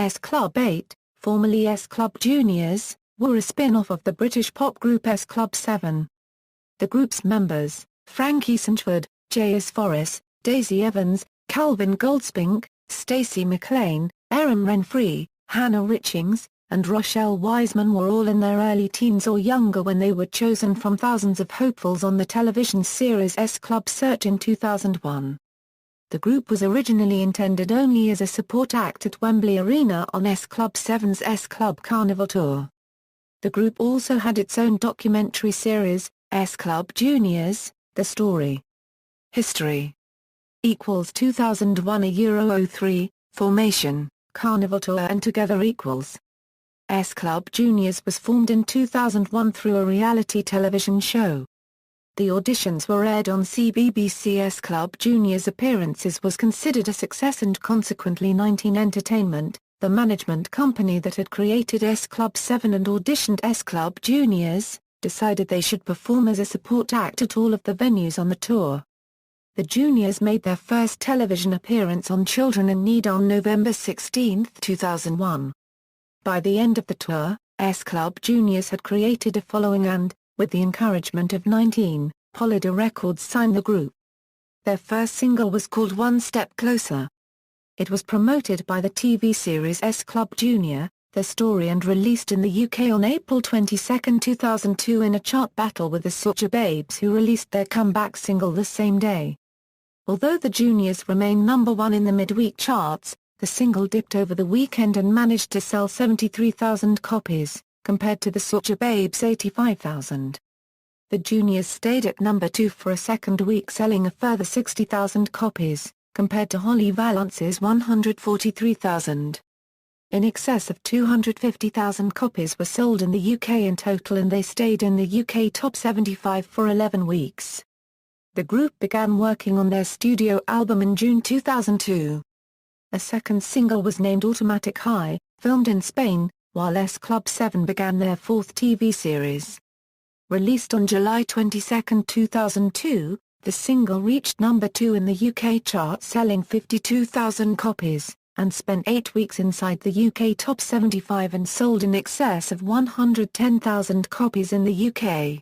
S Club 8, formerly S Club Juniors, were a spin-off of the British pop group S Club 7. The group's members, Frankie Sanford, J.S. Forrest, Daisy Evans, Calvin Goldspink, Stacey McLean, Erin Renfree, Hannah Richings, and Rochelle Wiseman were all in their early teens or younger when they were chosen from thousands of hopefuls on the television series S Club Search in 2001. The group was originally intended only as a support act at Wembley Arena on S Club 7's S Club Carnival Tour. The group also had its own documentary series, S Club Juniors, The Story. History = 2001 €03, Formation, Carnival Tour and Together =. S Club Juniors was formed in 2001 through a reality television show. The auditions were aired on CBBC. S Club Juniors' appearances was considered a success and consequently 19 Entertainment, the management company that had created S Club 7 and auditioned S Club Juniors, decided they should perform as a support act at all of the venues on the tour. The Juniors made their first television appearance on Children in Need on November 16, 2001. By the end of the tour, S Club Juniors had created a following and, with the encouragement of 19, Polydor Records signed the group. Their first single was called One Step Closer. It was promoted by the TV series S Club Junior, The Story and released in the UK on April 22, 2002 in a chart battle with the Sujababes who released their comeback single the same day. Although the Juniors remained number 1 in the midweek charts, the single dipped over the weekend and managed to sell 73,000 copies, compared to the Sujababes' 85,000. The Juniors stayed at number 2 for a second week selling a further 60,000 copies, compared to Holly Valance's 143,000. In excess of 250,000 copies were sold in the UK in total and they stayed in the UK top 75 for 11 weeks. The group began working on their studio album in June 2002. A second single was named Automatic High, filmed in Spain, while S Club 7 began their fourth TV series. Released on July 22, 2002, the single reached number 2 in the UK chart selling 52,000 copies, and spent 8 weeks inside the UK top 75 and sold in excess of 110,000 copies in the UK.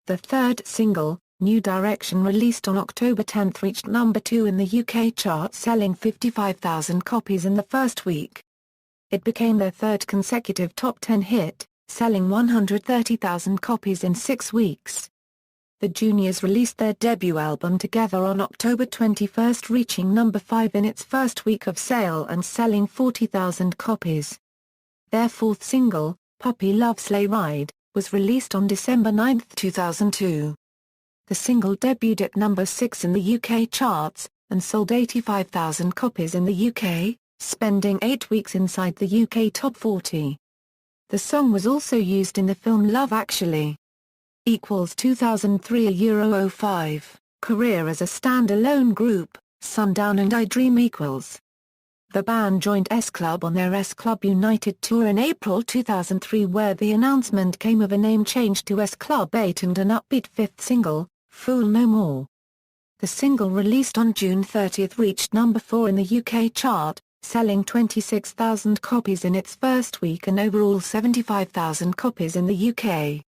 The third single, New Direction, released on October 10, reached number 2 in the UK chart selling 55,000 copies in the first week. It became their third consecutive top 10 hit, selling 130,000 copies in 6 weeks. The Juniors released their debut album Together on October 21, reaching number 5 in its first week of sale and selling 40,000 copies. Their fourth single, Puppy Love Sleigh Ride, was released on December 9, 2002. The single debuted at number 6 in the UK charts, and sold 85,000 copies in the UK, spending 8 weeks inside the UK top 40. The song was also used in the film Love Actually. = 2003 €05, career as a stand-alone group, Sundown and I Dream = The band joined S Club on their S Club United tour in April 2003 where the announcement came of a name change to S Club 8 and an upbeat fifth single, Fool No More. The single released on June 30 reached number 4 in the UK chart, selling 26,000 copies in its first week and overall 75,000 copies in the UK.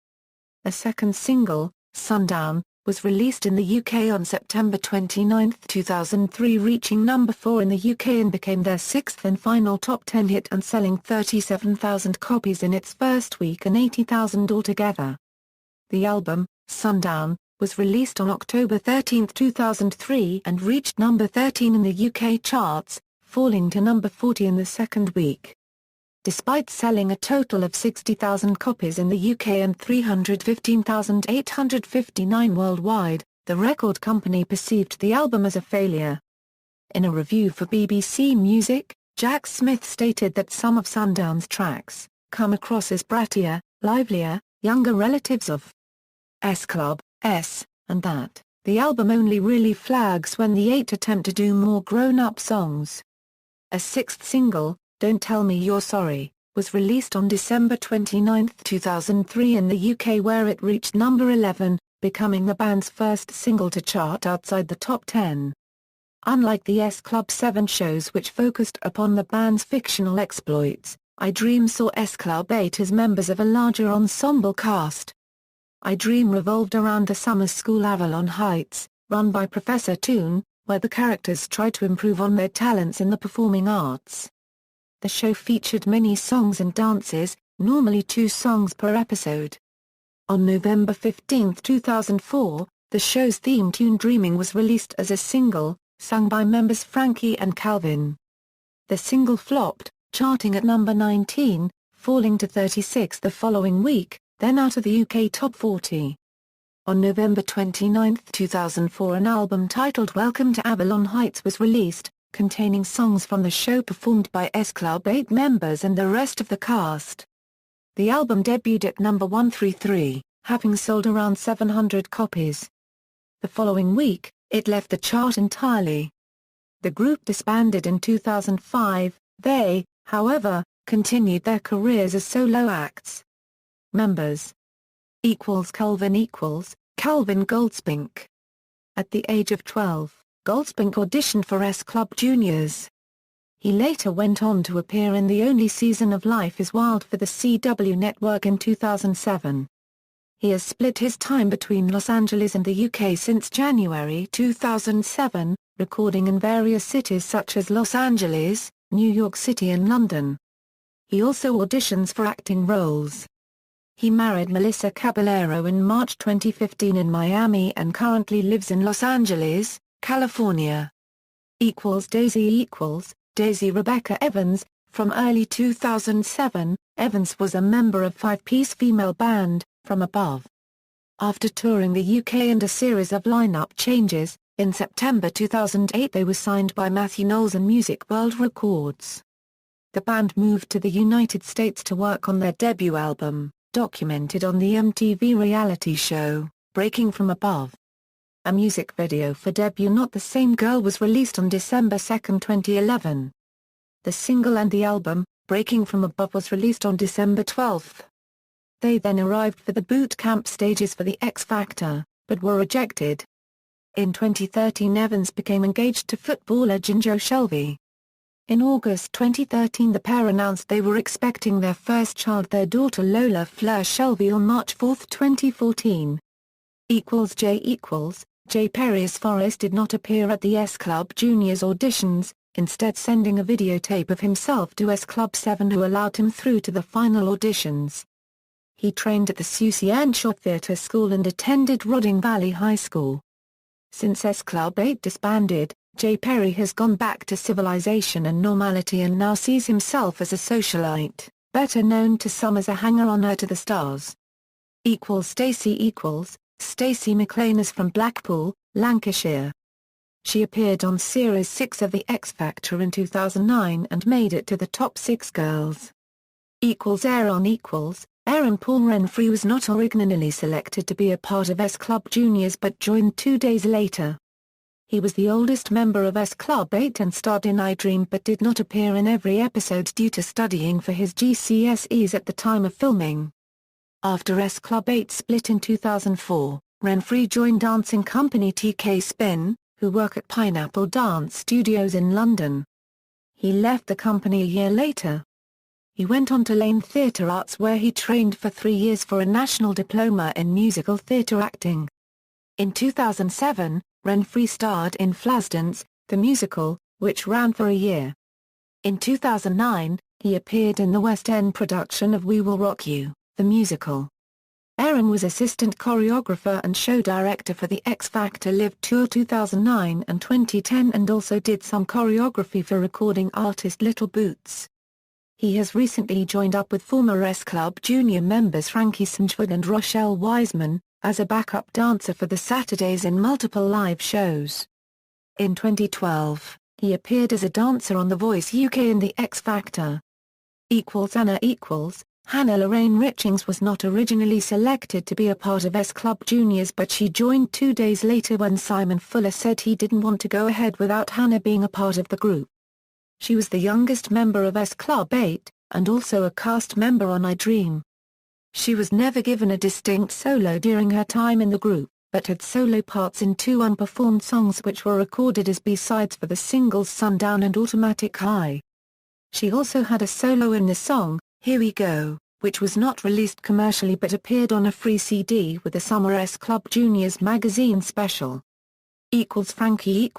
A second single, Sundown, was released in the UK on September 29, 2003 reaching number 4 in the UK and became their sixth and final top 10 hit and selling 37,000 copies in its first week and 80,000 altogether. The album, Sundown, was released on October 13, 2003 and reached number 13 in the UK charts, falling to number 40 in the second week. Despite selling a total of 60,000 copies in the UK and 315,859 worldwide, the record company perceived the album as a failure. In a review for BBC Music, Jack Smith stated that some of Sundown's tracks come across as brattier, livelier, younger relatives of S Club, and that the album only really flags when the 8 attempt to do more grown-up songs. A sixth single, Don't Tell Me You're Sorry, was released on December 29, 2003 in the UK where it reached number 11, becoming the band's first single to chart outside the top 10. Unlike the S Club 7 shows which focused upon the band's fictional exploits, iDream saw S Club 8 as members of a larger ensemble cast. iDream revolved around the summer school Avalon Heights, run by Professor Toon, where the characters tried to improve on their talents in the performing arts. The show featured many songs and dances, normally 2 songs per episode. On November 15, 2004, the show's theme tune Dreaming was released as a single, sung by members Frankie and Calvin. The single flopped, charting at number 19, falling to 36 the following week, then out of the UK Top 40. On November 29, 2004 an album titled Welcome to Avalon Heights was released, containing songs from the show performed by S Club 8 members and the rest of the cast. The album debuted at number 133, having sold around 700 copies. The following week, it left the chart entirely. The group disbanded in 2005, they, however, continued their careers as solo acts. Members Calvin Goldspink. At the age of 12, Goldspink auditioned for S Club Juniors. He later went on to appear in the only season of Life is Wild for the CW network in 2007. He has split his time between Los Angeles and the UK since January 2007, recording in various cities such as Los Angeles, New York City and London. He also auditions for acting roles. He married Melissa Caballero in March 2015 in Miami and currently lives in Los Angeles, California. Daisy Rebecca Evans. From early 2007, Evans was a member of five-piece female band, From Above. After touring the UK and a series of lineup changes, in September 2008 they were signed by Matthew Knowles and Music World Records. The band moved to the United States to work on their debut album, documented on the MTV reality show, Breaking From Above. A music video for debut Not the Same Girl was released on December 2, 2011. The single and the album, Breaking From Above, was released on December 12. They then arrived for the boot camp stages for the X Factor, but were rejected. In 2013 Evans became engaged to footballer Jinjo Shelby. In August 2013 the pair announced they were expecting their first child, their daughter Lola Fleur Shelby, on March 4, 2014. J. Perry's Forrest did not appear at the S Club Juniors auditions, instead sending a videotape of himself to S Club 7 who allowed him through to the final auditions. He trained at the Susie Earnshaw Theatre School and attended Rodding Valley High School. Since S Club 8 disbanded, J. Perry has gone back to civilization and normality and now sees himself as a socialite, better known to some as a hanger-on to the stars. Stacey McLean is from Blackpool, Lancashire. She appeared on Series 6 of The X Factor in 2009 and made it to the top 6 girls. Aaron Paul Renfrey was not originally selected to be a part of S Club Juniors but joined 2 days later. He was the oldest member of S Club 8 and starred in iDream but did not appear in every episode due to studying for his GCSEs at the time of filming. After S Club 8 split in 2004, Renfrey joined dancing company TK Spin, who work at Pineapple Dance Studios in London. He left the company a year later. He went on to Lane Theatre Arts where he trained for 3 years for a national diploma in musical theatre acting. In 2007, Renfrey starred in Flashdance, the musical, which ran for a year. In 2009, he appeared in the West End production of We Will Rock You, the musical. Aaron was assistant choreographer and show director for the X Factor Live Tour 2009 and 2010 and also did some choreography for recording artist Little Boots. He has recently joined up with former S Club Junior members Frankie Sinchwood and Rochelle Wiseman, as a backup dancer for the Saturdays in multiple live shows. In 2012, he appeared as a dancer on The Voice UK and The X Factor. Hannah Lorraine Richings was not originally selected to be a part of S Club Juniors but she joined 2 days later when Simon Fuller said he didn't want to go ahead without Hannah being a part of the group. She was the youngest member of S Club 8, and also a cast member on iDream. She was never given a distinct solo during her time in the group, but had solo parts in 2 unperformed songs which were recorded as B-sides for the singles Sundown and Automatic High. She also had a solo in the song, Here We Go, which was not released commercially but appeared on a free CD with the Summer S Club Juniors magazine special. Frankie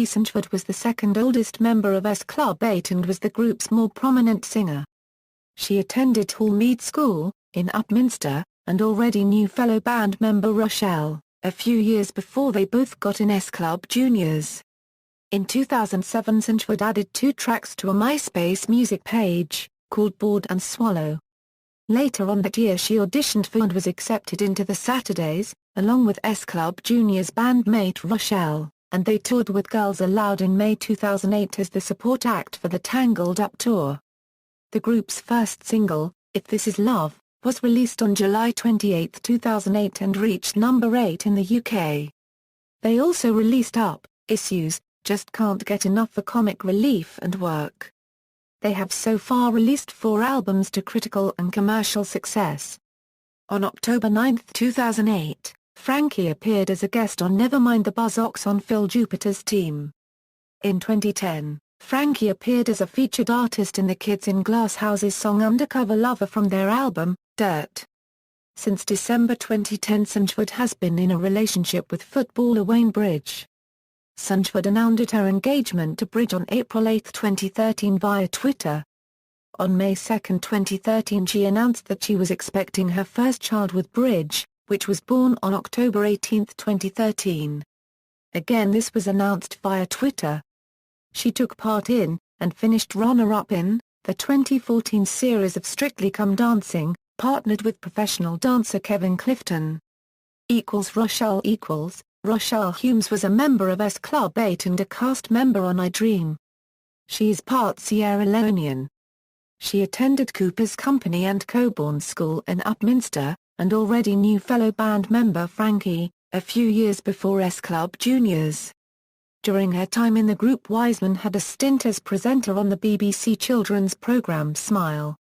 Sanchford was the second oldest member of S Club 8 and was the group's more prominent singer. She attended Hall Mead School, in Upminster, and already knew fellow band member Rochelle, a few years before they both got in S Club Juniors. In 2007 Sanchford added 2 tracks to a MySpace music page, called Bored and Swallow. Later on that year she auditioned for and was accepted into the Saturdays, along with S Club Juniors bandmate Rochelle, and they toured with Girls Aloud in May 2008 as the support act for the Tangled Up tour. The group's first single, If This Is Love, was released on July 28, 2008 and reached number 8 in the UK. They also released Up, Issues, Just Can't Get Enough for comic relief and Work. They have so far released 4 albums to critical and commercial success. On October 9, 2008, Frankie appeared as a guest on Nevermind the Buzzcocks on Phil Jupiter's Team. In 2010, Frankie appeared as a featured artist in the Kids in Glass Houses song Undercover Lover from their album, Dirt. Since December 2010 Sanchford has been in a relationship with footballer Wayne Bridge. Sanchford announced her engagement to Bridge on April 8, 2013 via Twitter. On May 2, 2013 she announced that she was expecting her first child with Bridge, which was born on October 18, 2013. Again this was announced via Twitter. She took part in, and finished runner-up in, the 2014 series of Strictly Come Dancing, partnered with professional dancer Kevin Clifton. Rochelle Humes was a member of S Club 8 and a cast member on I Dream. She is part Sierra Leonean. She attended Cooper's Company and Cockburn School in Upminster, and already knew fellow band member Frankie, a few years before S Club Juniors. During her time in the group Wiseman had a stint as presenter on the BBC children's programme Smile.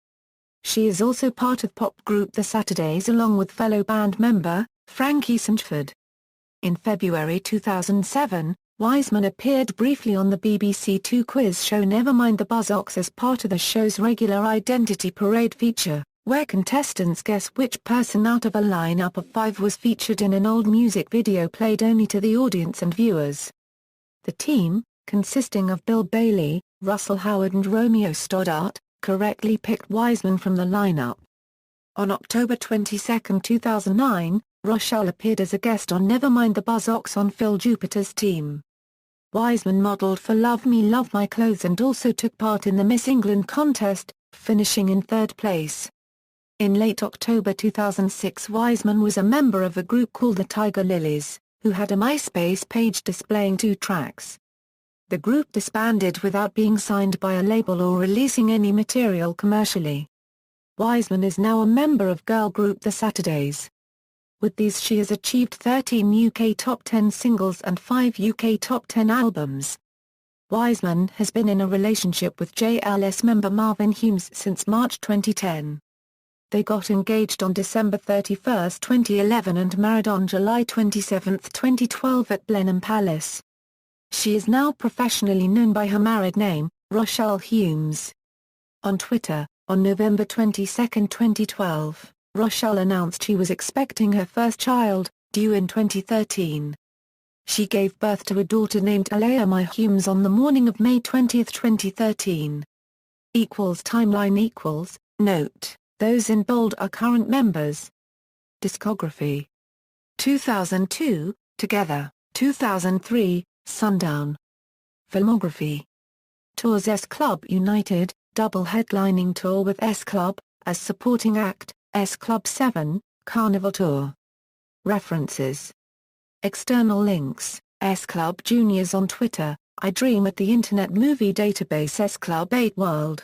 She is also part of pop group The Saturdays along with fellow band member, Frankie Sanchford. In February 2007, Wiseman appeared briefly on the BBC Two quiz show Nevermind the Buzzcocks as part of the show's regular Identity Parade feature, where contestants guess which person out of a lineup of 5 was featured in an old music video played only to the audience and viewers. The team, consisting of Bill Bailey, Russell Howard and Romeo Stoddart, correctly picked Wiseman from the lineup. On October 22, 2009, Rochelle appeared as a guest on Nevermind the Buzzcocks on Phil Jupiter's Team. Wiseman modelled for Love Me Love My Clothes and also took part in the Miss England contest, finishing in 3rd place. In late October 2006 Wiseman was a member of a group called the Tiger Lilies, who had a MySpace page displaying 2 tracks. The group disbanded without being signed by a label or releasing any material commercially. Wiseman is now a member of girl group The Saturdays. With these she has achieved 13 UK Top 10 singles and 5 UK Top 10 albums. Wiseman has been in a relationship with ALll member Marvin Humes since March 2010. They got engaged on December 31, 2011 and married on July 27, 2012 at Blenheim Palace. She is now professionally known by her married name, Rochelle Humes. On Twitter, on November 22, 2012, Rochelle announced she was expecting her first child, due in 2013. She gave birth to a daughter named Alayama Humes on the morning of May 20, 2013. Timeline Note, those in bold are current members. Discography 2002, Together, 2003, Sundown. Filmography Tours S Club United, double headlining tour with S Club, as supporting act, S Club 7, Carnival Tour. References. External links, S Club Juniors on Twitter, I Dream at the Internet Movie Database S Club 8 World.